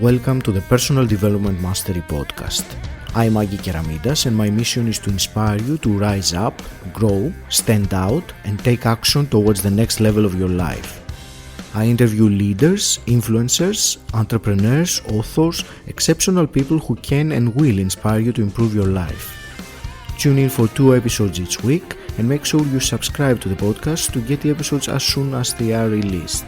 Welcome to the Personal Development Mastery Podcast. I'm 𝘁rep𝗸𝗲𝘄𝘆𝘀 and my mission is to inspire you to rise up, grow, stand out, and take action towards the next level of your life. I interview leaders, influencers, entrepreneurs, authors, exceptional people who can and will inspire you to improve your life. Tune in for 2 episodes each week and make sure you subscribe to the podcast to get the episodes as soon as they are released.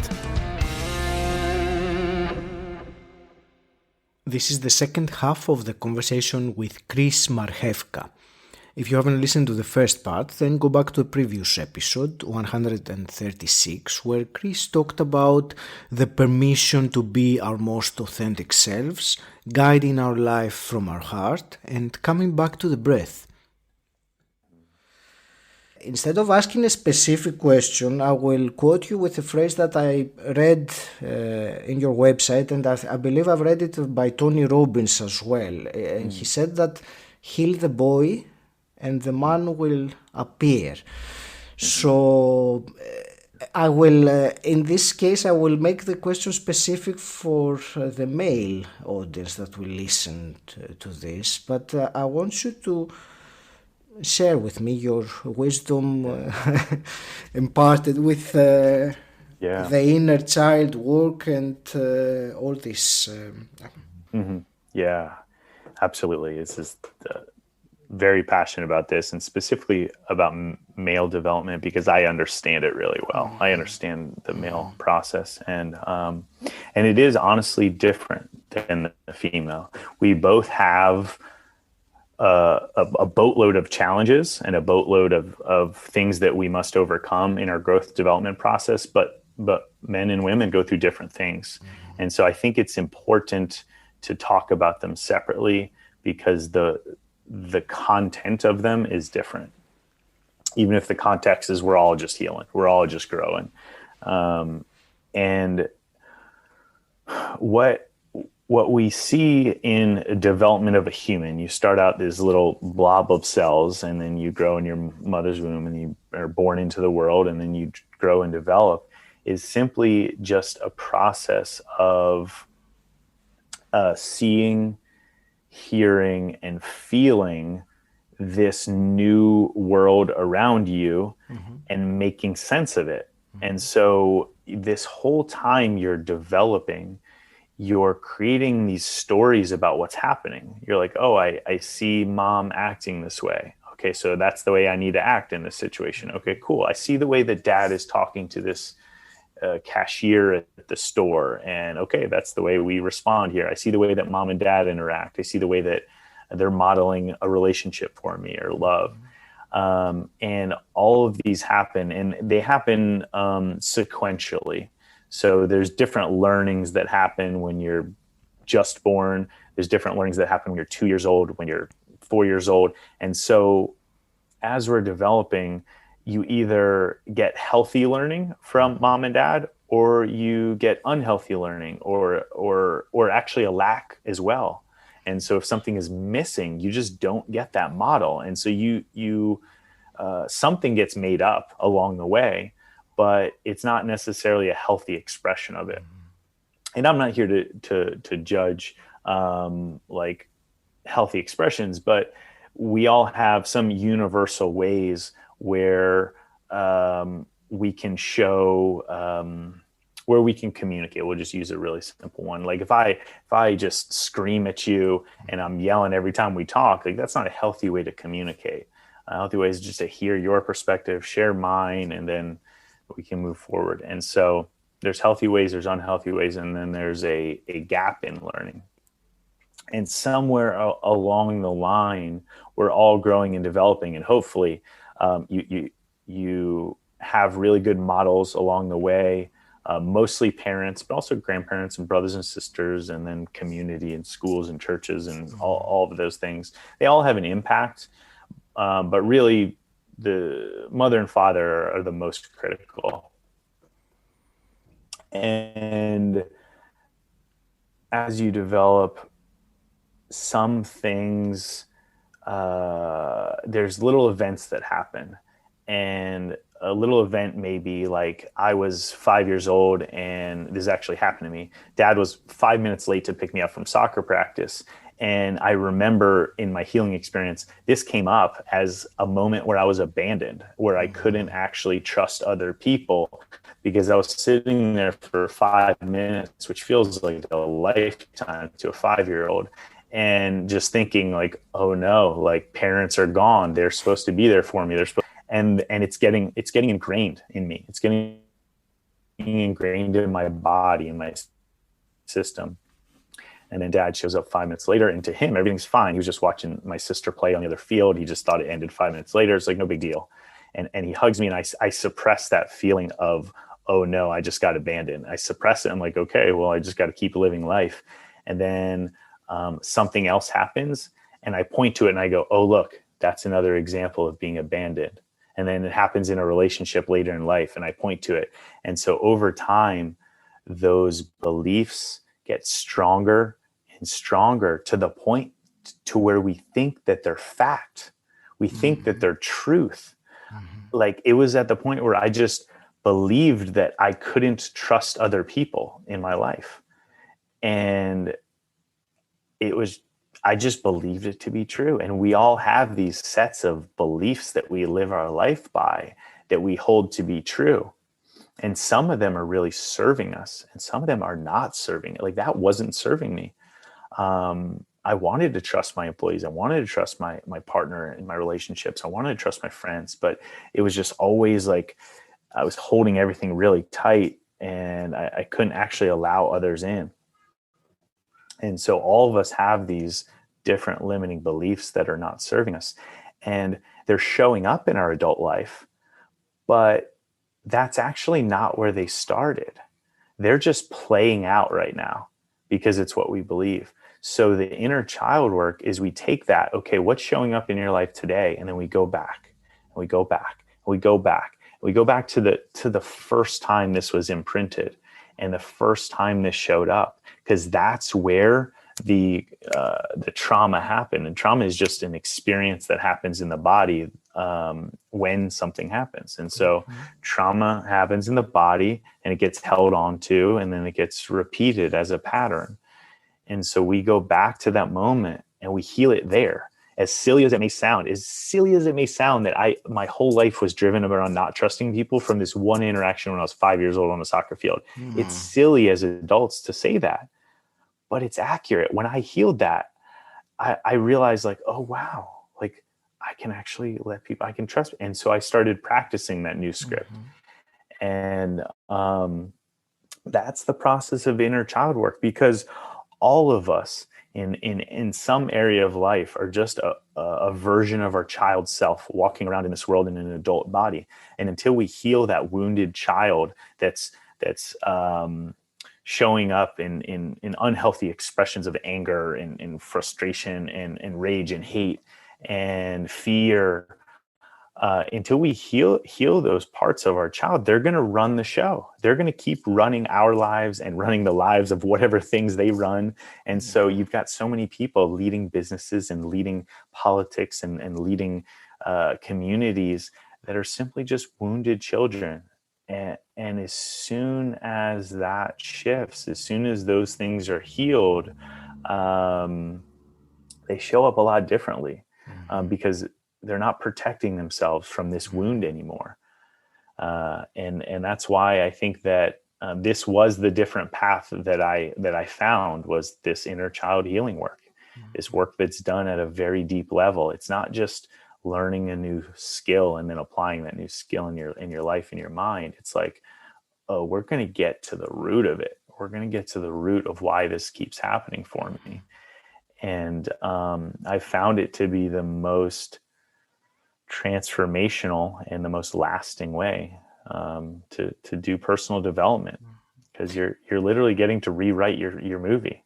This is the second half of the conversation with Marhefka. If you haven't listened to the first part, then go back to the previous episode, 136, where Chris talked about the permission to be our most authentic selves, guiding our life from our heart, and coming back to the breath. Instead of asking a specific question, I will quote you with a phrase that I read in your website, and I believe I've read it by Tony Robbins as well. And he said that heal the boy and the man will appear. So I will, in this case, I will make the question specific for the male audience that will listen to this. But I want you to share with me your wisdom imparted with the inner child work and all this. Yeah, absolutely. This is very passionate about this, and specifically about male development, because I understand it really well. I understand the male process, and it is honestly different than the female. We both have a boatload of challenges and a boatload of things that we must overcome in our growth development process, but men and women go through different things. And so I think it's important to talk about them separately, because the content of them is different. Even if the context is we're all just healing, we're all just growing. And what we see in development of a human, you start out this little blob of cells, and then you grow in your mother's womb, and you are born into the world, and then you grow and develop, is simply just a process of seeing, hearing, and feeling this new world around you and making sense of it. And so this whole time you're developing, you're creating these stories about what's happening. You're like, oh, I see mom acting this way. Okay, so that's the way I need to act in this situation. Okay, cool. I see the way that dad is talking to this cashier at the store. And okay, that's the way we respond here. I see the way that mom and dad interact. I see the way that they're modeling a relationship for me or love. And all of these happen, and they happen sequentially. So there's different learnings that happen when you're just born. There's different learnings that happen when you're 2 years old, when you're 4 years old. And so as we're developing, you either get healthy learning from mom and dad, or you get unhealthy learning, or actually a lack as well. And so if something is missing, you just don't get that model. And so you something gets made up along the way, but it's not necessarily a healthy expression of it. And I'm not here to judge like healthy expressions, but we all have some universal ways where we can show, where we can communicate. We'll just use a really simple one. Like if I just scream at you and I'm yelling every time we talk, like that's not a healthy way to communicate. A healthy way is just to hear your perspective, share mine, and then we can move forward. And so there's healthy ways, there's unhealthy ways, and then there's a gap in learning. And somewhere along the line, we're all growing and developing, and hopefully you have really good models along the way, mostly parents, but also grandparents and brothers and sisters, and then community and schools and churches and all of those things. They all have an impact, but really the mother and father are the most critical. And as you develop, some things, there's little events that happen, and a little event, maybe like I was 5 years old, and this actually happened to me. Dad was 5 minutes late to pick me up from soccer practice. And I remember in my healing experience, this came up as a moment where I was abandoned, where I couldn't actually trust other people because I was sitting there for 5 minutes, which feels like a lifetime to a 5-year-old, and just thinking like, oh no, like parents are gone. They're supposed to be there for me. And it's getting ingrained in me. It's getting ingrained in my body, in my system. And then Dad shows up 5 minutes later, and to him, everything's fine. He was just watching my sister play on the other field. He just thought it ended 5 minutes later. It's like, no big deal. And he hugs me, and I suppress that feeling of, oh no, I just got abandoned. I suppress it. I'm like, okay, well, I just got to keep living life. And then something else happens, and I point to it and I go, oh, look, that's another example of being abandoned. And then it happens in a relationship later in life, and I point to it. And so over time, those beliefs get stronger and stronger to the point to where we think that they're fact. We think that they're truth. Like it was at the point where I just believed that I couldn't trust other people in my life. And I just believed it to be true. And we all have these sets of beliefs that we live our life by, that we hold to be true. And some of them are really serving us, and some of them are not serving it. Like that wasn't serving me. I wanted to trust my employees. I wanted to trust my partner in my relationships. I wanted to trust my friends, but it was just always like I was holding everything really tight, and I couldn't actually allow others in. And so all of us have these different limiting beliefs that are not serving us, and they're showing up in our adult life, but that's actually not where they started. They're just playing out right now because it's what we believe. So the inner child work is we take that, okay, what's showing up in your life today? And then we go back, and we go back, and we go back. We go back to the first time this was imprinted, and the first time this showed up, because that's where the trauma happened. And trauma is just an experience that happens in the body when something happens. And so trauma happens in the body, and it gets held on to, and then it gets repeated as a pattern. And so we go back to that moment and we heal it there. As silly as it may sound, that my whole life was driven around not trusting people from this one interaction when I was 5 years old on a soccer field. It's silly as adults to say that, but it's accurate. When I healed that, I realized like, oh, wow, like I can actually let people, I can trust. And so I started practicing that new script. And that's the process of inner child work, because all of us in some area of life are just a version of our child self walking around in this world in an adult body. And until we heal that wounded child that's showing up in unhealthy expressions of anger and frustration and rage and hate and fear, until we heal those parts of our child, they're going to run the show. They're going to keep running our lives and running the lives of whatever things they run. And so you've got so many people leading businesses and leading politics and leading communities that are simply just wounded children. And as soon as that shifts, as soon as those things are healed, they show up a lot differently, because they're not protecting themselves from this wound anymore. And that's why I think that this was the different path that I found, was this inner child healing work, this work that's done at a very deep level. It's not just learning a new skill and then applying that new skill in your life and your mind. It's like, oh, we're going to get to the root of it. We're going to get to the root of why this keeps happening for me. And I found it to be the most transformational and the most lasting way to do personal development, because you're literally getting to rewrite your movie.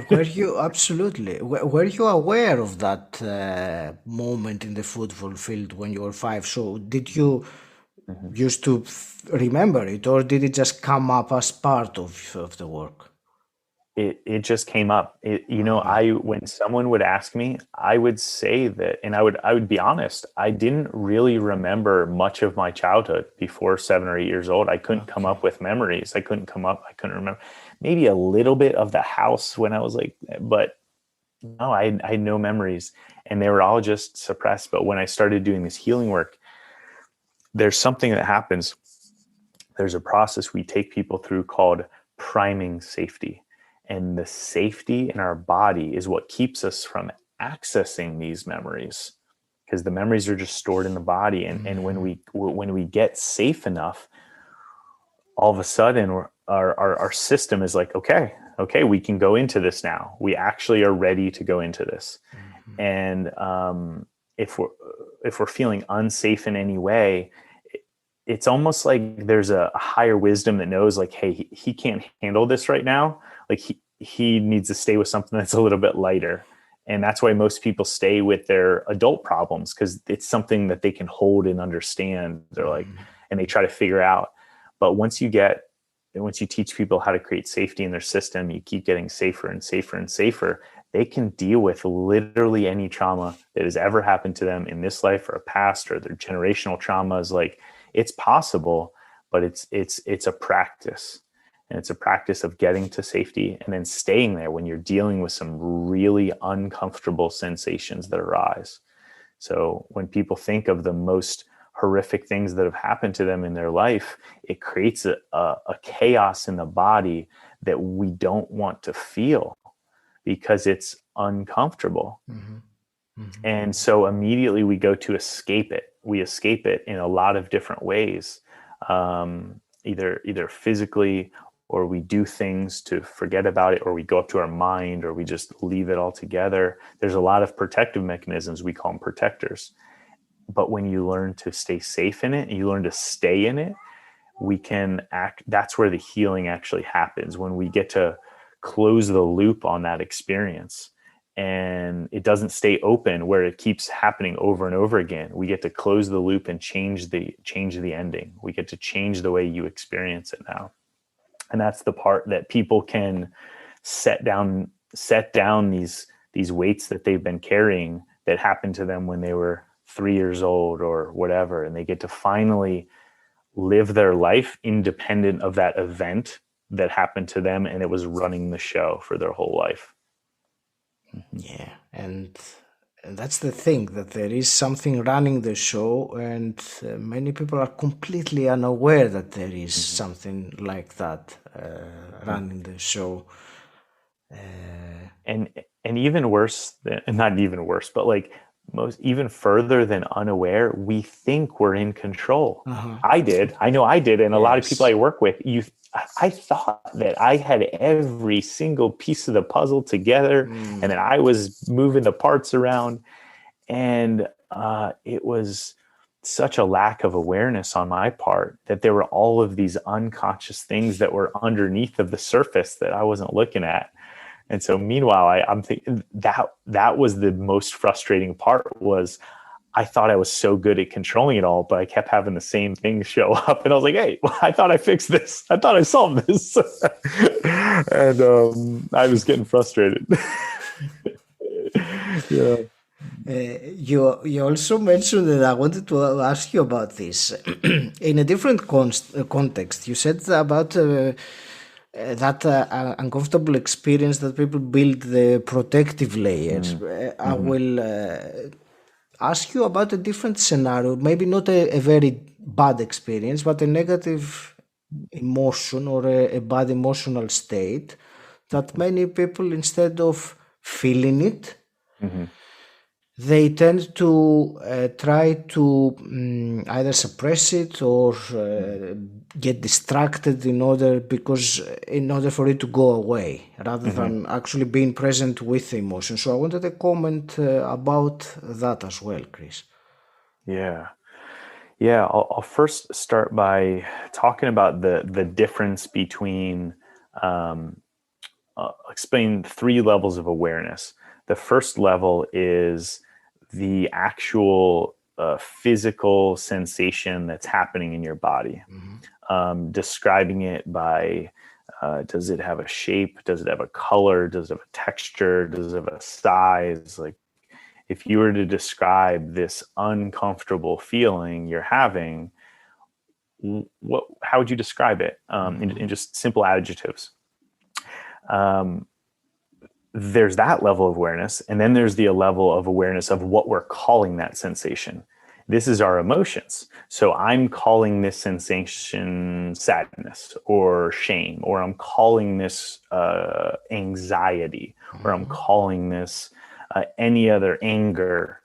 Were you absolutely? Were you aware of that moment in the football field when you were 5? So did you used to remember it, or did it just come up as part of the work? it just came up. When someone would ask me, I would say that, and I would be honest, I didn't really remember much of my childhood before 7 or 8 years old. I couldn't come up with memories. I couldn't remember maybe a little bit of the house when I was like, but no, I had no memories, and they were all just suppressed. But when I started doing this healing work, there's something that happens. There's a process we take people through called priming safety. And the safety in our body is what keeps us from accessing these memories, because the memories are just stored in the body. And when we get safe enough, all of a sudden our system is like, okay, we can go into this now. We actually are ready to go into this. And if we're feeling unsafe in any way, it's almost like there's a higher wisdom that knows, like, hey, he can't handle this right now. Like he needs to stay with something that's a little bit lighter. And that's why most people stay with their adult problems, because it's something that they can hold and understand. They're like, and they try to figure out. But once you teach people how to create safety in their system, you keep getting safer and safer and safer. They can deal with literally any trauma that has ever happened to them in this life or a past, or their generational traumas. Like, it's possible, but it's a practice. And it's a practice of getting to safety and then staying there when you're dealing with some really uncomfortable sensations that arise. So when people think of the most horrific things that have happened to them in their life, it creates a chaos in the body that we don't want to feel because it's uncomfortable. And so immediately we go to escape it. We escape it in a lot of different ways, either physically, or we do things to forget about it, or we go up to our mind, or we just leave it all together. There's a lot of protective mechanisms. We call them protectors. But when you learn to stay safe in it and you learn to stay in it, we can act. That's where the healing actually happens, when we get to close the loop on that experience. And it doesn't stay open where it keeps happening over and over again. We get to close the loop and change the ending. We get to change the way you experience it now. And that's the part that people can set down these weights that they've been carrying that happened to them when they were 3 years old or whatever. And they get to finally live their life independent of that event that happened to them, and it was running the show for their whole life. Yeah, and that's the thing, that there is something running the show, and many people are completely unaware that there is something like that running the show. And even worse, not even worse, but like even further than unaware, we think we're in control. I know I did, and a lot of people I work with, I thought that I had every single piece of the puzzle together, and that I was moving the parts around. And it was such a lack of awareness on my part that there were all of these unconscious things that were underneath of the surface that I wasn't looking at. And so meanwhile, I'm thinking that was the most frustrating part, was I thought I was so good at controlling it all, but I kept having the same things show up. And I was like, hey, I thought I fixed this. I thought I solved this. And I was getting frustrated. Yeah. You also mentioned that I wanted to ask you about this in a different context. You said about that uncomfortable experience that people build the protective layers. I will ask you about a different scenario, maybe not a very bad experience, but a negative emotion or a bad emotional state that many people, instead of feeling it, they tend to try to either suppress it or get distracted in order for it to go away, rather than actually being present with the emotion. So I wanted a comment about that as well, Chris. Yeah. I'll first start by talking about the difference between explain 3 levels of awareness. The first level is the actual physical sensation that's happening in your body. Describing it by Does it have a shape? Does it have a color? Does it have a texture? Does it have a size? Like, if you were to describe this uncomfortable feeling you're having, how would you describe it in just simple adjectives? There's that level of awareness. And then there's the level of awareness of what we're calling that sensation. This is our emotions. So I'm calling this sensation sadness or shame, or I'm calling this anxiety, or I'm calling this any other anger.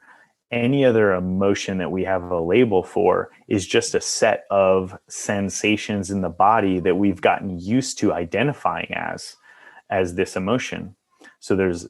Any other emotion that we have a label for is just a set of sensations in the body that we've gotten used to identifying as this emotion. So there's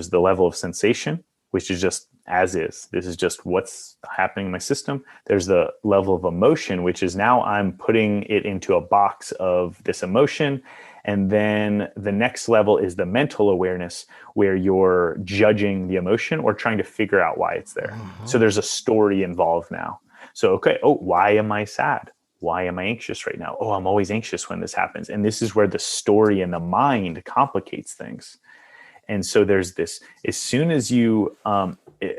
the level of sensation, which is just as is. This is just what's happening in my system. There's the level of emotion, which is now I'm putting it into a box of this emotion. And then the next level is the mental awareness, where you're judging the emotion or trying to figure out why it's there. So there's a story involved now. So, okay, why am I sad? Why am I anxious right now? I'm always anxious when this happens. And this is where the story in the mind complicates things. And so there's this, as soon as you,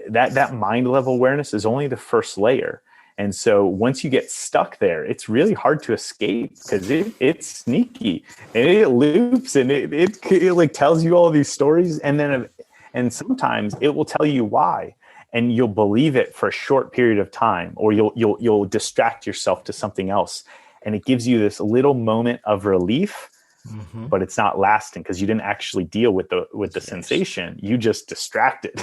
that mind level awareness is only the first layer. And so once you get stuck there, it's really hard to escape, because it's sneaky and it loops, and it like tells you all these stories. And sometimes it will tell you why, and you'll believe it for a short period of time, or you'll distract yourself to something else. And it gives you this little moment of relief, but it's not lasting, because you didn't actually deal with the sensation. You just distracted.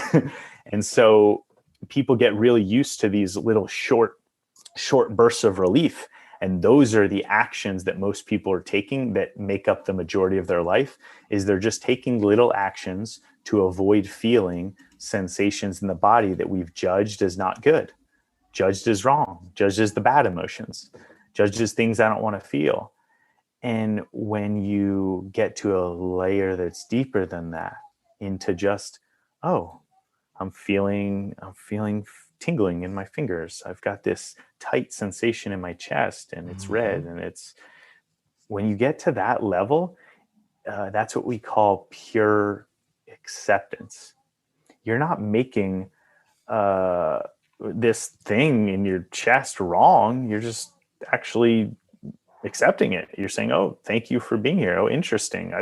And so people get really used to these little short bursts of relief. And those are the actions that most people are taking that make up the majority of their life, is they're just taking little actions to avoid feeling sensations in the body that we've judged as not good, judged as wrong, judged as the bad emotions, judged as things I don't want to feel. And when you get to a layer that's deeper than that, into just, I'm feeling tingling in my fingers. I've got this tight sensation in my chest, and it's red. And it's, when you get to that level, that's what we call pure acceptance. You're not making this thing in your chest wrong. You're just actually accepting it. You're saying, thank you for being here. Interesting.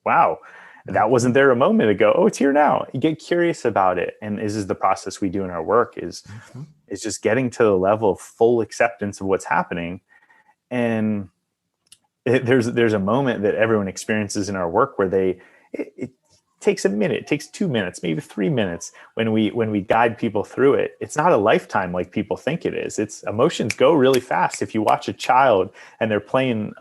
Wow. That wasn't there a moment ago. It's here now. You get curious about it. And this is the process we do in our work, is just getting to the level of full acceptance of what's happening. And there's a moment that everyone experiences in our work where it takes a minute, it takes 2 minutes, maybe 3 minutes when we guide people through it. It's not a lifetime like people think it is. Emotions go really fast. If you watch a child and they're playing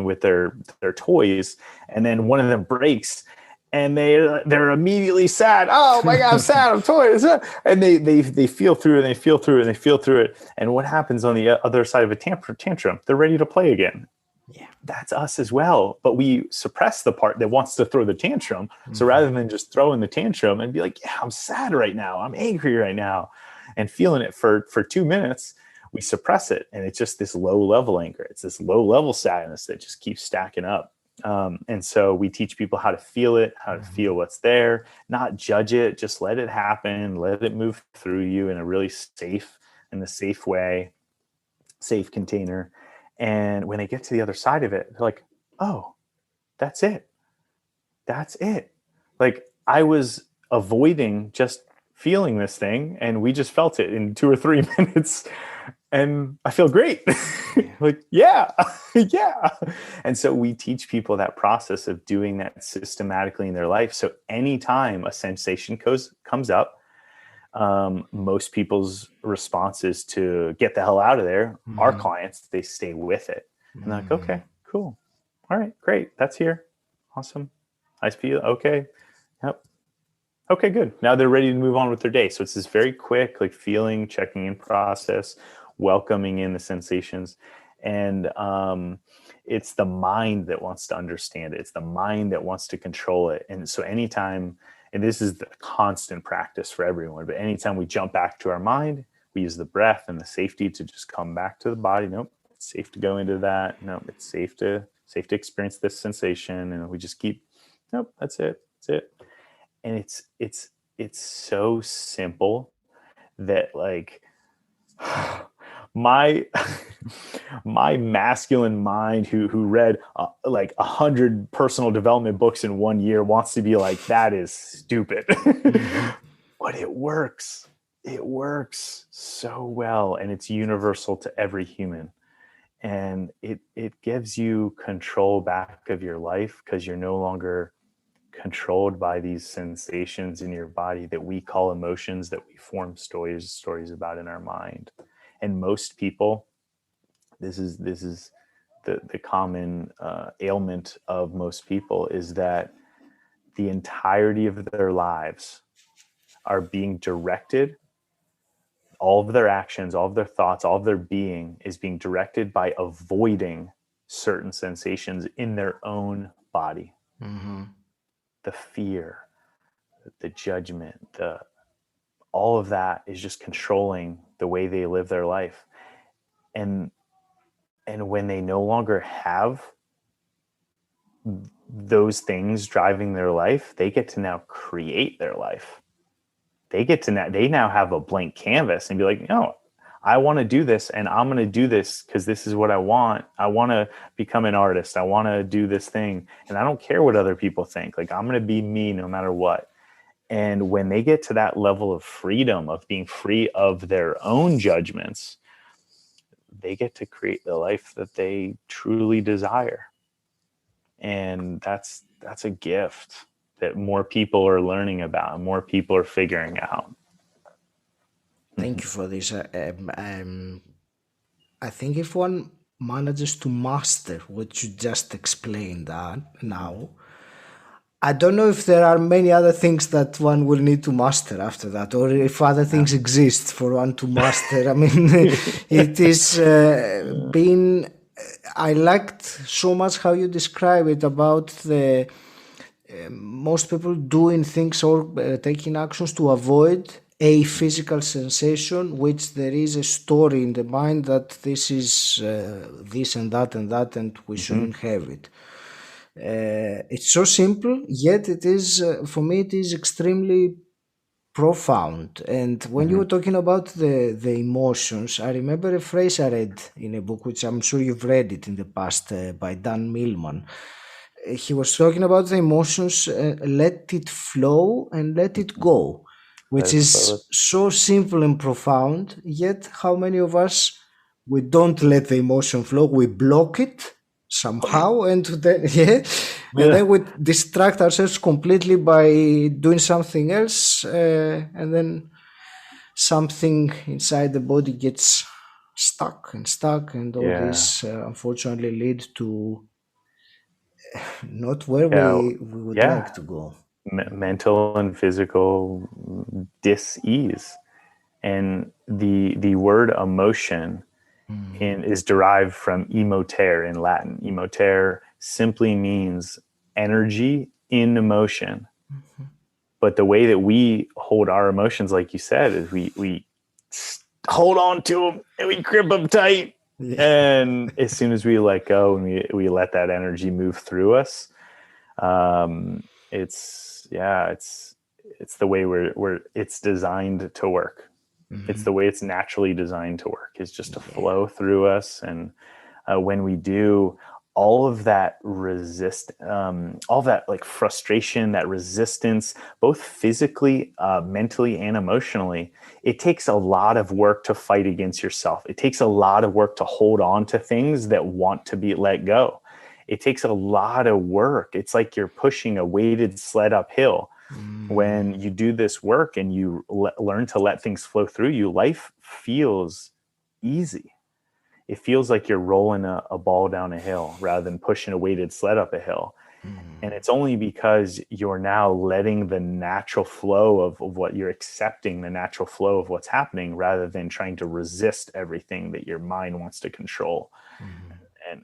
with their toys, and then one of them breaks, and they're immediately sad. Oh my God, I'm sad. I'm toys. And they feel through it, and they feel through it, and they feel through it. And what happens on the other side of a tantrum? They're ready to play again. Yeah, that's us as well. But we suppress the part that wants to throw the tantrum. So rather than just throwing the tantrum and be like, yeah, I'm sad right now, I'm angry right now, and feeling it for 2 minutes, we suppress it. And it's just this low level anger. It's this low level sadness that just keeps stacking up. And so we teach people how to feel it, how to feel what's there, not judge it, just let it happen, let it move through you in a really safe way, safe container. And when they get to the other side of it, they're like, that's it. That's it. Like, I was avoiding just feeling this thing, and we just felt it in 2 or 3 minutes. And I feel great. Like, yeah. And so we teach people that process of doing that systematically in their life. So anytime a sensation comes up, most people's response is to get the hell out of there. Our clients, they stay with it. And they're like, okay, cool. All right, great. That's here. Awesome. I feel okay. Yep. Okay, good. Now they're ready to move on with their day. So it's this very quick, like, feeling, checking in process, welcoming in the sensations. And it's the mind that wants to understand it. It's the mind that wants to control it. And so anytime, and this is the constant practice for everyone, but anytime we jump back to our mind, we use the breath and the safety to just come back to the body. Nope, it's safe to go into that. Nope, it's safe to safe to experience this sensation. And we just keep, nope, that's it. And it's so simple that like my my masculine mind who read like 100 personal development books in 1 year wants to be like, that is stupid. But it works so well, and it's universal to every human, and it gives you control back of your life, because you're no longer controlled by these sensations in your body that we call emotions, that we form stories about in our mind. And most people, this is the common ailment of most people, is that the entirety of their lives are being directed, all of their actions, all of their thoughts, all of their being is being directed by avoiding certain sensations in their own body. The fear, the judgment, all of that is just controlling the way they live their life. And when they no longer have those things driving their life, they get to now create their life. They now have a blank canvas and be like, no, I want to do this, and I'm going to do this because this is what I want. I want to become an artist. I want to do this thing. And I don't care what other people think. Like, I'm going to be me no matter what. And when they get to that level of freedom, of being free of their own judgments, they get to create the life that they truly desire. And that's a gift that more people are learning about and more people are figuring out. Thank you for this. I think if one manages to master what you just explained now, I don't know if there are many other things that one will need to master after that, or if other things exist for one to master. I mean, it is been. I liked so much how you describe it about the most people doing things or taking actions to avoid a physical sensation, which there is a story in the mind that this is this and that, and we shouldn't have it. It's so simple, yet it is, for me, it is extremely profound. And when you were talking about the emotions, I remember a phrase I read in a book, which I'm sure you've read it in the past, by Dan Millman. He was talking about the emotions, let it flow and let it go, which is so simple and profound, yet how many of us, we don't let the emotion flow, we block it somehow, and then and then we distract ourselves completely by doing something else, and then something inside the body gets stuck, and all this unfortunately lead to not where we would like to go. Mental and physical dis-ease. And the word emotion is derived from emotere in Latin. Emotere simply means energy in motion. But the way that we hold our emotions, like you said, is we hold on to them and we grip them tight. And as soon as we let go and we let that energy move through us, it's the way it's designed to work. It's the way it's naturally designed to work, is just to flow through us. And when we do, all of that all that like frustration, that resistance, both physically, mentally, and emotionally, it takes a lot of work to fight against yourself. It takes a lot of work to hold on to things that want to be let go. It takes a lot of work. It's like you're pushing a weighted sled uphill. When you do this work and you learn to let things flow through you, life feels easy. It feels like you're rolling a ball down a hill rather than pushing a weighted sled up a hill. And it's only because you're now letting the natural flow of what you're accepting, the natural flow of what's happening, rather than trying to resist everything that your mind wants to control.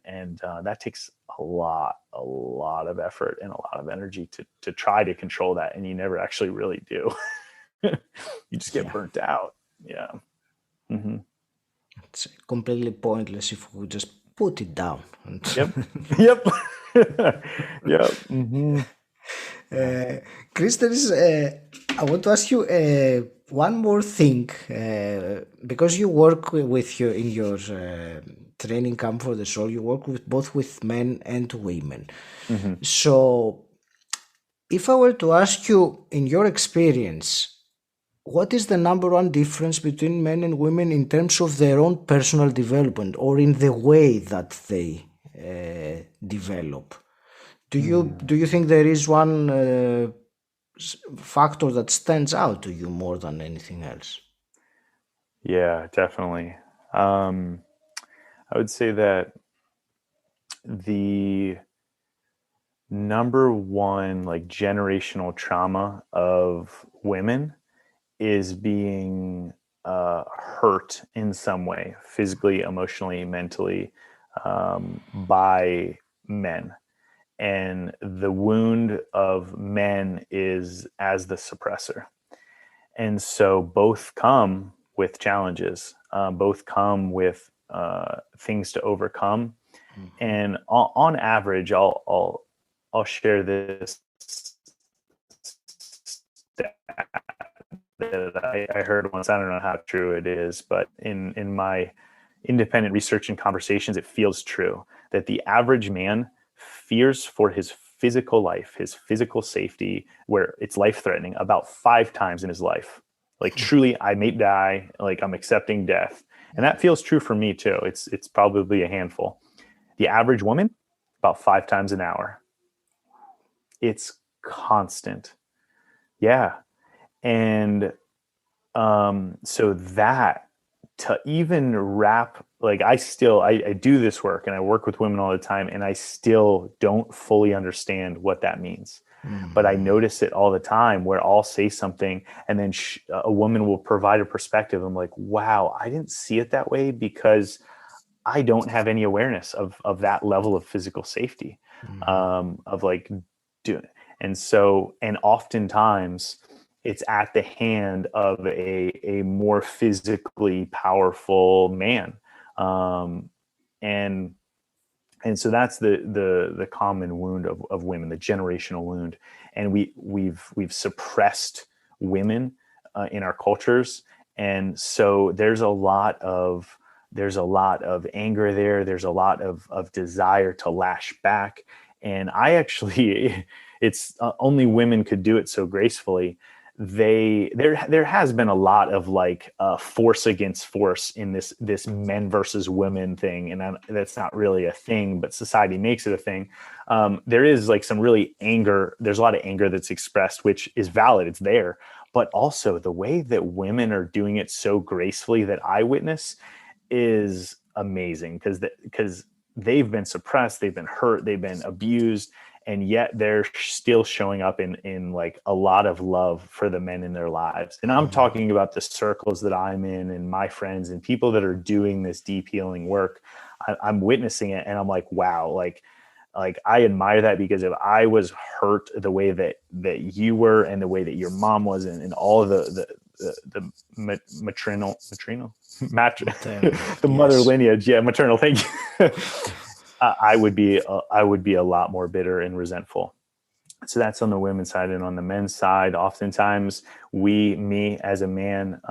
And that takes a lot of effort and a lot of energy to try to control that. And you never actually really do. You just get burnt out. Yeah. It's completely pointless if we just put it down. Yep. Yep. Yep. Mm-hmm. Chris, I want to ask you one more thing, because you work with your in your training camp for the soul. You work with both with men and women. Mm-hmm. So, if I were to ask you, in your experience, what is the number one difference between men and women in terms of their own personal development or in the way that they develop? Do you think there is one factor that stands out to you more than anything else? Yeah, definitely. I would say that the number one like generational trauma of women is being hurt in some way, physically, emotionally, mentally, by men. And the wound of men is as the suppressor. And so both come with challenges, both come with things to overcome. And on average, I'll share this stat that I heard once. I don't know how true it is, but in my independent research and conversations, it feels true that the average man fears for his physical life, his physical safety, where it's life threatening, about 5 times in his life. Like truly, I may die. Like I'm accepting death, and that feels true for me too. It's probably a handful. The average woman, about 5 times an hour. It's constant. Yeah. And so that to even wrap, like I do this work and I work with women all the time, and I still don't fully understand what that means. But I notice it all the time where I'll say something and then a woman will provide a perspective. I'm like, wow, I didn't see it that way because I don't have any awareness of that level of physical safety, of like doing. And so, and oftentimes it's at the hand of a more physically powerful man. And so that's the common wound of women, the generational wound. And we've suppressed women in our cultures. And so there's a lot of anger there. There's a lot of desire to lash back. And I actually, it's only women could do it so gracefully. There has been a lot of like force against force in this men versus women thing, and that's not really a thing, but society makes it a thing. There is like some really anger. There's a lot of anger that's expressed, which is valid. It's there, but also the way that women are doing it so gracefully that I witness is amazing because they've been suppressed, they've been hurt, they've been abused, and yet they're still showing up in like a lot of love for the men in their lives. And I'm talking about the circles that I'm in and my friends and people that are doing this deep healing work. I'm witnessing it and I'm like, wow, like I admire that, because if I was hurt the way that you were and the way that your mom was and all of the maternal the mother lineage, maternal, thank you. I would be a lot more bitter and resentful. So that's on the women's side. And on the men's side, oftentimes me as a man,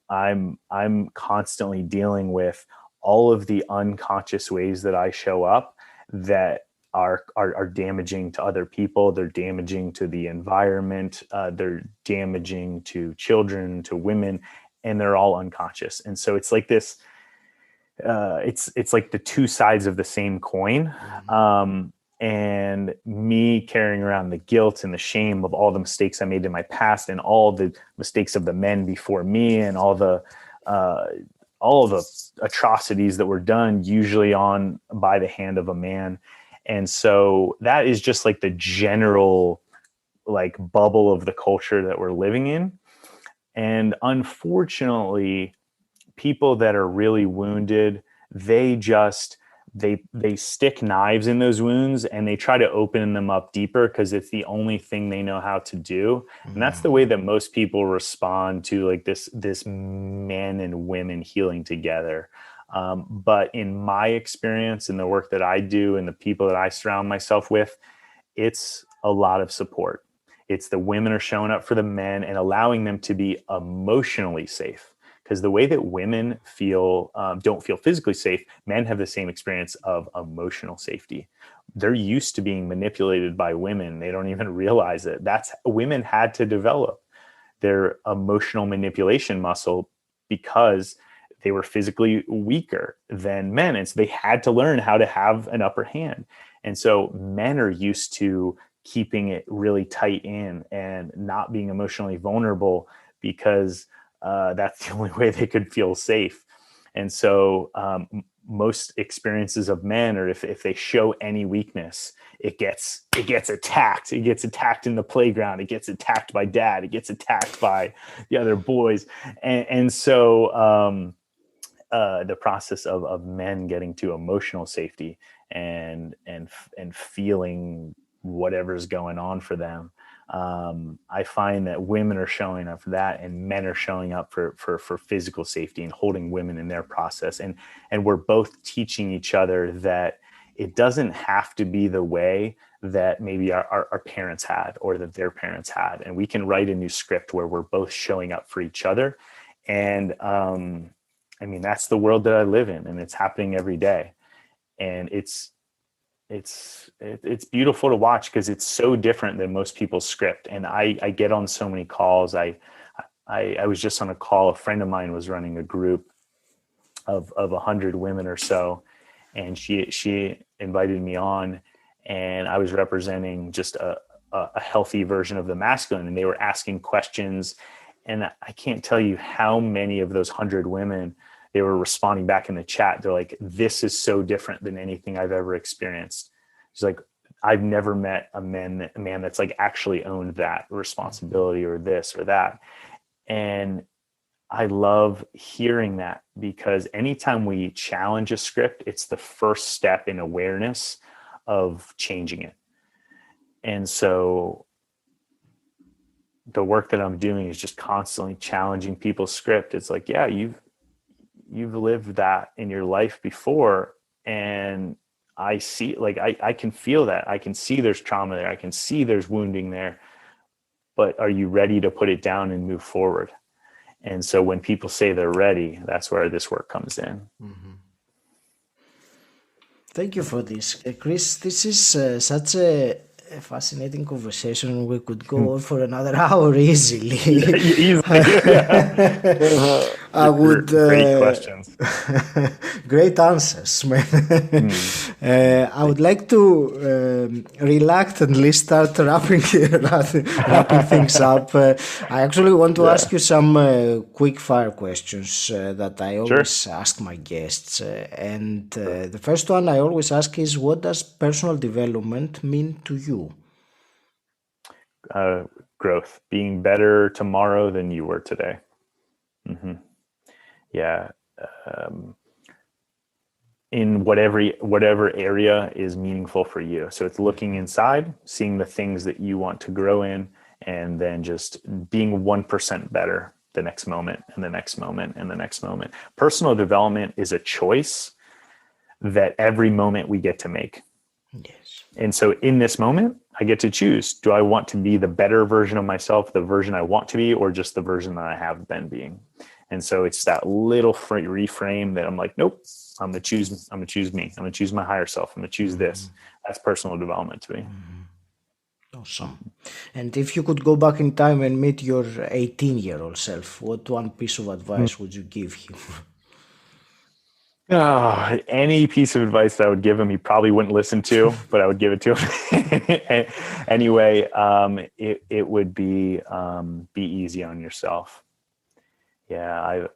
I'm constantly dealing with all of the unconscious ways that I show up that are damaging to other people. They're damaging to the environment. They're damaging to children, to women, and they're all unconscious. And so it's like this, it's like the two sides of the same coin. And me carrying around the guilt and the shame of all the mistakes I made in my past and all the mistakes of the men before me and all the atrocities that were done usually by the hand of a man. And so that is just like the general like bubble of the culture that we're living in. And unfortunately, people that are really wounded, they stick knives in those wounds and they try to open them up deeper because it's the only thing they know how to do. And that's the way that most people respond to like this men and women healing together. But in my experience, in the work that I do and the people that I surround myself with, it's a lot of support. It's the women are showing up for the men and allowing them to be emotionally safe. Because the way that women don't feel physically safe, men have the same experience of emotional safety. They're used to being manipulated by women. They don't even realize it. Women had to develop their emotional manipulation muscle because they were physically weaker than men. And so they had to learn how to have an upper hand. And so men are used to keeping it really tight in and not being emotionally vulnerable because that's the only way they could feel safe. And so most experiences of men are if they show any weakness, it gets attacked. It gets attacked in the playground. It gets attacked by dad. It gets attacked by the other boys. And so the process of men getting to emotional safety and feeling whatever's going on for them. I find that women are showing up for that and men are showing up for physical safety and holding women in their process. And we're both teaching each other that it doesn't have to be the way that maybe our parents had or that their parents had. And we can write a new script where we're both showing up for each other. And I mean, that's the world that I live in, and it's happening every day. And it's beautiful to watch because it's so different than most people's script. And I get on so many calls. I was just on a call. A friend of mine was running a group of 100 women or so, and she invited me on, and I was representing just a healthy version of the masculine, and they were asking questions. And I can't tell you how many of those 100 women, they were responding back in the chat. They're like, this is so different than anything I've ever experienced. It's like, I've never met a man that's like actually owned that responsibility or this or that. And I love hearing that because anytime we challenge a script, it's the first step in awareness of changing it. And so the work that I'm doing is just constantly challenging people's script. It's like, yeah, you've lived that in your life before. And I see, like, I can feel that. I can see there's trauma there. I can see there's wounding there, but are you ready to put it down and move forward? And so when people say they're ready, that's where this work comes in. Mm-hmm. Thank you for this. Chris, this is such a fascinating conversation. We could go on for another hour easily. I would. Great questions. Great answers, man. I would like to reluctantly start wrapping things up. I actually want to ask you some quick fire questions that I always ask my guests. And the first one I always ask is, what does personal development mean to you? Growth, being better tomorrow than you were today. Mm-hmm. Yeah. In whatever area is meaningful for you. So it's looking inside, seeing the things that you want to grow in, and then just being 1% better the next moment and the next moment and the next moment. Personal development is a choice that every moment we get to make. Yes. And so in this moment, I get to choose. Do I want to be the better version of myself, the version I want to be, or just the version that I have been being? And so it's that little reframe that I'm like, nope, I'm going to choose me. I'm going to choose my higher self. I'm going to choose this. That's personal development to me. Awesome. And if you could go back in time and meet your 18-year-old self, what one piece of advice would you give him? Any piece of advice that I would give him, he probably wouldn't listen to, but I would give it to him. Anyway, it would be easy on yourself. Yeah,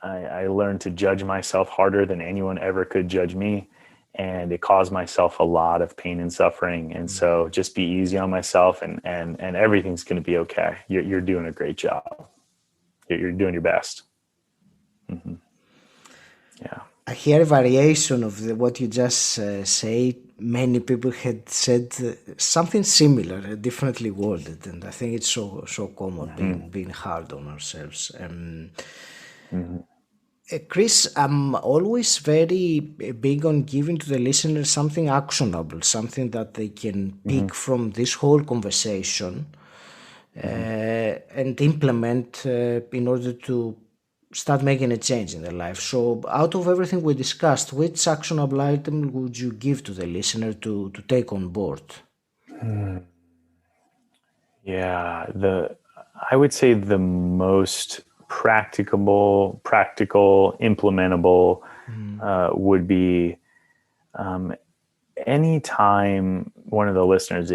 I learned to judge myself harder than anyone ever could judge me, and it caused myself a lot of pain and suffering. And so just be easy on myself, and everything's going to be okay. You're doing a great job. You're doing your best. Mm-hmm. Yeah. I hear a variation of what you just say. Many people had said something similar, differently worded, and I think it's so common being hard on ourselves. Chris, I'm always very big on giving to the listeners something actionable, something that they can pick from this whole conversation and implement in order to start making a change in their life. So out of everything we discussed, which actionable item would you give to the listener to take on board? Yeah, I would say the most practical, implementable would be anytime one of the listeners,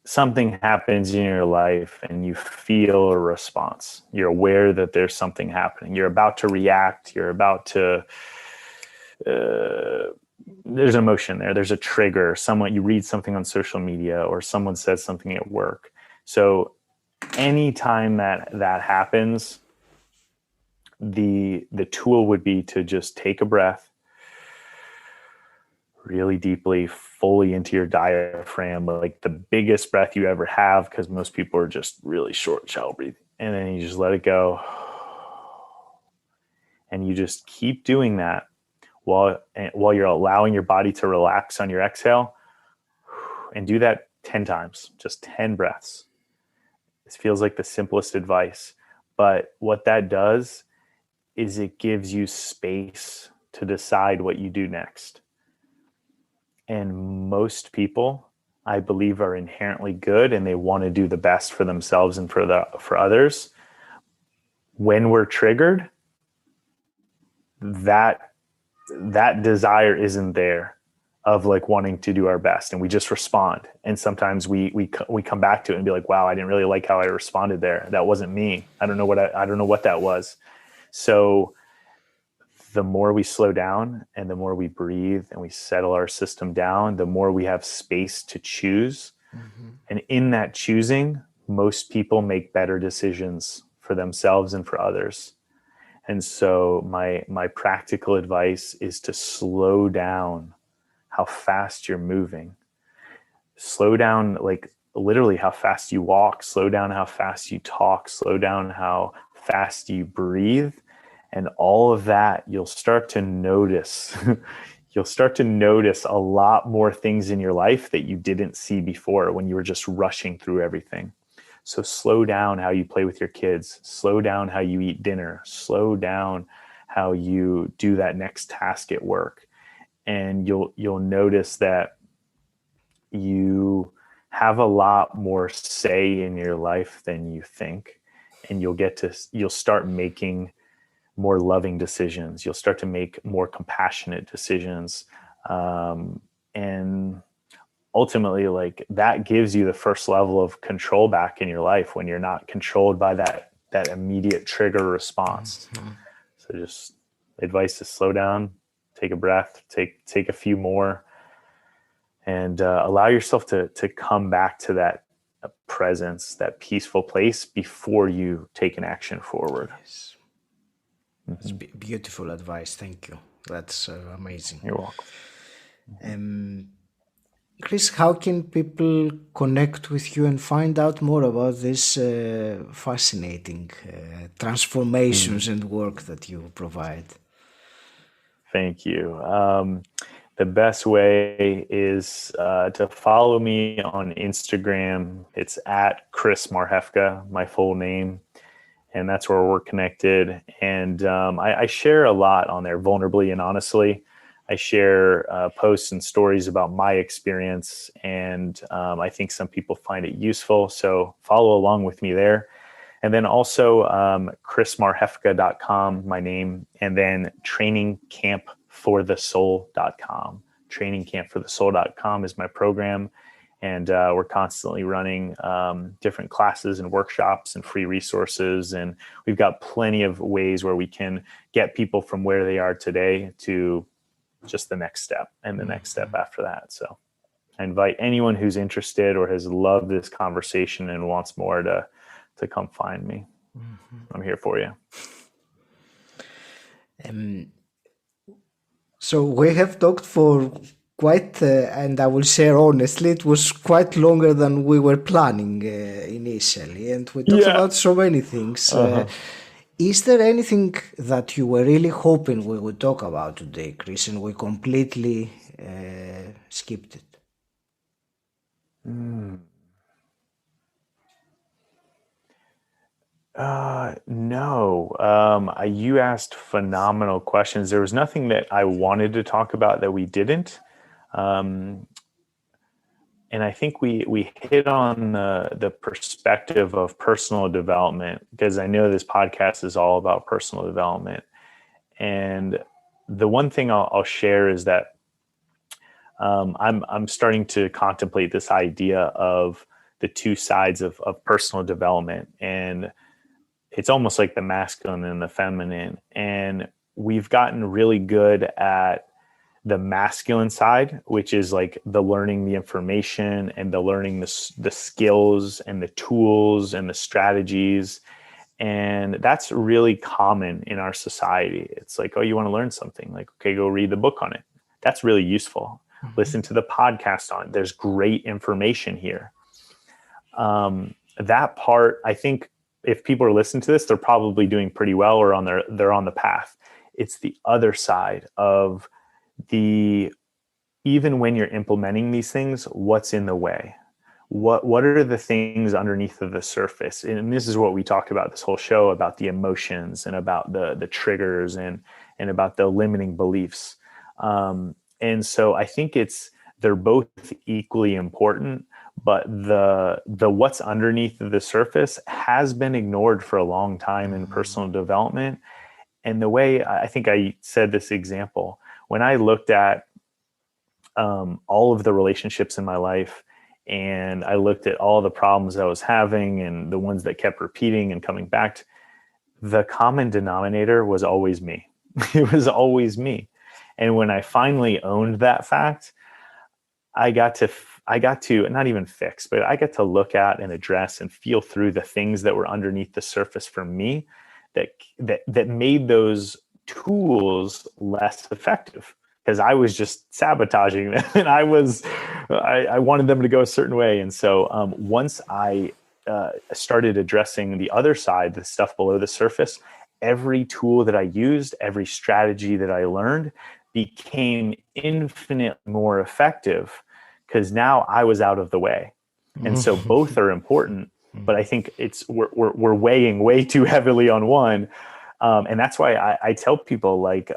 something happens in your life and you feel a response. You're aware that there's something happening. You're about to react. You're about to, there's an emotion there. There's a trigger. You read something on social media or someone says something at work. So anytime that happens, the tool would be to just take a breath really deeply, fully into your diaphragm, like the biggest breath you ever have, because most people are just really short, shallow breathing. And then you just let it go. And you just keep doing that while you're allowing your body to relax on your exhale. And do that 10 times, just 10 breaths. This feels like the simplest advice, but what that does is it gives you space to decide what you do next. And most people, I believe, are inherently good and they want to do the best for themselves and for others. When we're triggered, that desire isn't there of like wanting to do our best, and we just respond. And sometimes we come back to it and be like, wow, I didn't really like how I responded there. That wasn't me. I don't know what that was. So the more we slow down and the more we breathe and we settle our system down, the more we have space to choose. And in that choosing, most people make better decisions for themselves and for others. And so my practical advice is to slow down how fast you're moving. Slow down, like literally how fast you walk, slow down how fast you talk, slow down how fast you breathe. And all of that, you'll start to notice. You'll start to notice a lot more things in your life that you didn't see before when you were just rushing through everything. So slow down how you play with your kids. Slow down how you eat dinner. Slow down how you do that next task at work. And you'll notice that you have a lot more say in your life than you think. And you'll start making more loving decisions. You'll start to make more compassionate decisions. And ultimately, like that gives you the first level of control back in your life when you're not controlled by that immediate trigger response. So just advice is slow down, take a breath, take a few more, and allow yourself to come back to that presence, that peaceful place before you take an action forward. Yes. It's beautiful advice. Thank you. That's amazing. You're welcome. Chris, how can people connect with you and find out more about this fascinating transformations and work that you provide? Thank you. The best way is to follow me on Instagram. It's at 𝘁ษ์Marhefka, my full name. And that's where we're connected. And I share a lot on there, vulnerably and honestly. I share posts and stories about my experience, and I think some people find it useful. So follow along with me there. And then also 𝘁ษ์_Marhefka.com, my name, and then trainingcampforthesoul.com. Trainingcampforthesoul.com is my program. And we're constantly running different classes and workshops and free resources. And we've got plenty of ways where we can get people from where they are today to just the next step and the next step after that. So I invite anyone who's interested or has loved this conversation and wants more to come find me. I'm here for you. So we have talked for quite, and I will share honestly, it was quite longer than we were planning initially. And we talked about so many things. Is there anything that you were really hoping we would talk about today, Chris, and we completely skipped it? No. You asked phenomenal questions. There was nothing that I wanted to talk about that we didn't. And I think we hit on the perspective of personal development, because I know this podcast is all about personal development. And the one thing I'll share is that I'm starting to contemplate this idea of the two sides of personal development, and it's almost like the masculine and the feminine. And we've gotten really good at the masculine side, which is like the learning the information and the learning the skills and the tools and the strategies. And that's really common in our society. It's like, oh, you want to learn something? Like, okay, go read the book on it. That's really useful. Listen to the podcast on it. There's great information here. That part, I think if people are listening to this, they're probably doing pretty well, or they're on the path. It's the other side of even when you're implementing these things, what's in the way? What are the things underneath of the surface? And this is what we talked about this whole show, about the emotions and about the triggers and about the limiting beliefs. And so I think they're both equally important, but the what's underneath of the surface has been ignored for a long time in personal development. And the way, I think I said this example, when I looked at all of the relationships in my life, and I looked at all the problems I was having and the ones that kept repeating and coming back, the common denominator was always me. It was always me. And when I finally owned that fact, I got to not even fix, but I got to look at and address and feel through the things that were underneath the surface for me that made those tools less effective, because I was just sabotaging them and I wanted them to go a certain way. And so once I started addressing the other side, the stuff below the surface, every tool that I used, every strategy that I learned became infinitely more effective, because now I was out of the way. And so both are important, but I think we're weighing way too heavily on one. And that's why I tell people, like,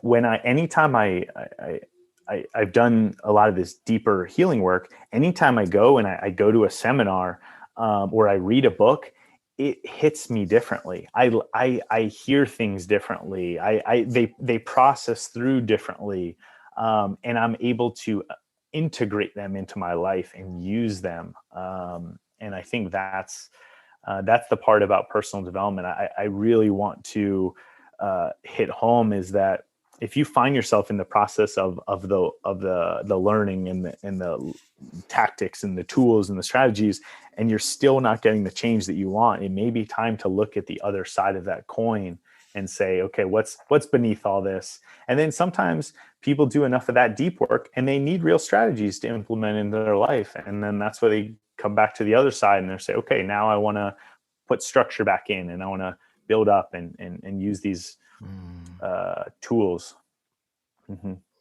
anytime I've done a lot of this deeper healing work, anytime I go and I go to a seminar or I read a book, it hits me differently. I hear things differently. They process through differently, and I'm able to integrate them into my life and use them. And I think that's the part about personal development I really want to hit home, is that if you find yourself in the process of the learning and the tactics and the tools and the strategies, and you're still not getting the change that you want, it may be time to look at the other side of that coin and say, okay, what's beneath all this? And then sometimes people do enough of that deep work and they need real strategies to implement into their life. And then that's where they come back to the other side and they say, okay, now I want to put structure back in and I want to build up and use these tools.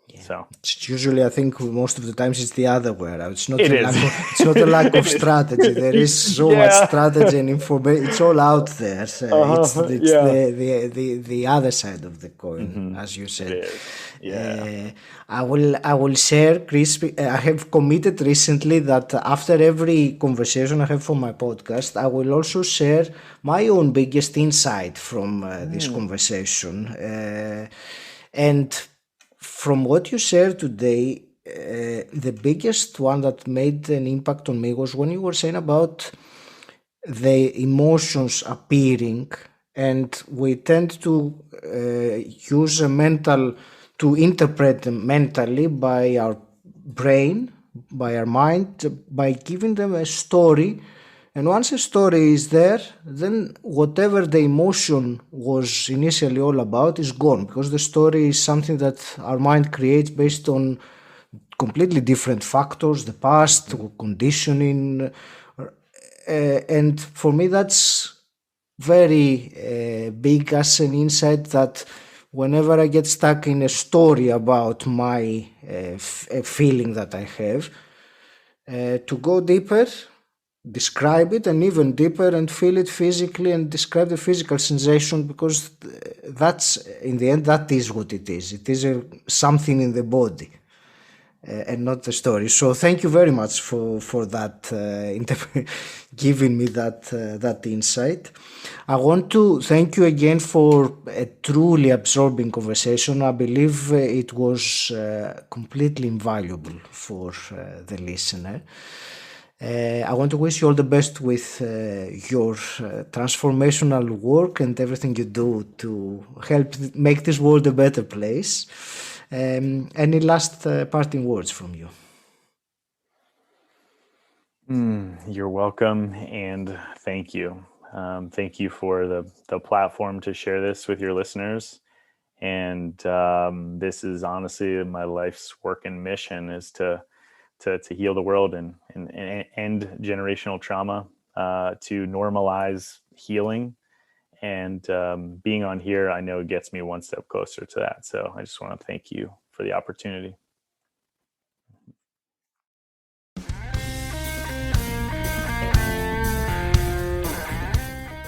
Yeah. So it's usually, I think most of the times it's the other way around. It's not a lack of strategy. There is so much strategy and information. It's all out there. So it's the other side of the coin, as you said. Yeah. I will share, Chris. I have committed recently that after every conversation I have for my podcast, I will also share my own biggest insight from this conversation. And from what you shared today, the biggest one that made an impact on me was when you were saying about the emotions appearing, and we tend to use to interpret them mentally by our brain, by our mind, by giving them a story. And once a story is there, then whatever the emotion was initially all about is gone, because the story is something that our mind creates based on completely different factors, the past, conditioning. And for me, that's very big as an insight that whenever I get stuck in a story about my feeling that I have, to go deeper, describe it, and even deeper, and feel it physically and describe the physical sensation, because that's, in the end, that is what it is. It is something in the body. And not the story. So thank you very much for that, giving me that insight. I want to thank you again for a truly absorbing conversation. I believe it was completely invaluable for the listener. I want to wish you all the best with your transformational work and everything you do to help make this world a better place. Any last parting words from you? You're welcome, and thank you. Thank you for the platform to share this with your listeners. And this is honestly my life's work and mission, is to heal the world and end generational trauma, to normalize healing. And being on here, I know, gets me one step closer to that. So I just want to thank you for the opportunity.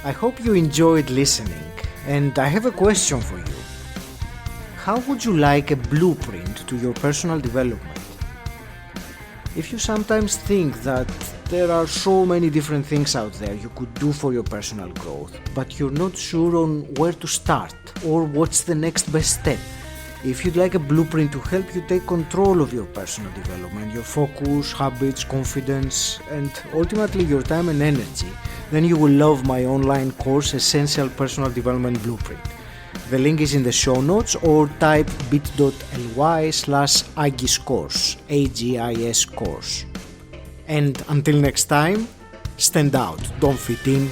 I hope you enjoyed listening, and I have a question for you. How would you like a blueprint to your personal development? If you sometimes think that there are so many different things out there you could do for your personal growth, but you're not sure on where to start or what's the next best step, if you'd like a blueprint to help you take control of your personal development, your focus, habits, confidence, and ultimately your time and energy, then you will love my online course, Essential Personal Development Blueprint. The link is in the show notes, or type bit.ly/Agis course, AGIS course. And until next time, stand out, don't fit in,